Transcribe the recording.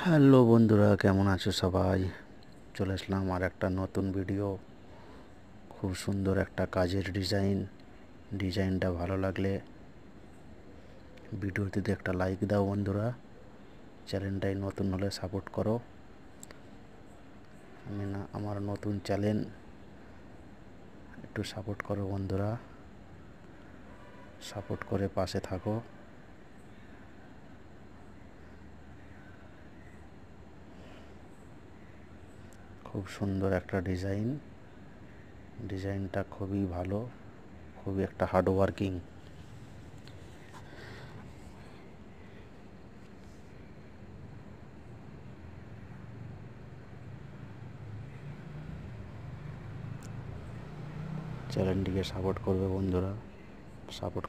Hello বন্ধুরা, কেমন আছো সবাই? চলে আসলাম আর একটা নতুন ভিডিও। খুব সুন্দর একটা কাজের ডিজাইনটা ভালো লাগলে ভিডিওটিতে একটা লাইক দাও বন্ধুরা। চ্যানেলটাই নতুন হলে সাপোর্ট করো। আমার নতুন চ্যানেল, একটু সাপোর্ট করো বন্ধুরা। সাপোর্ট করে পাশে থাকো। খুব সুন্দর একটা ডিজাইনটা খুবই ভালো, খুবই একটা হার্ড ওয়ার্কিং। চ্যানেলটিকে সাপোর্ট করবে বন্ধুরা, সাপোর্ট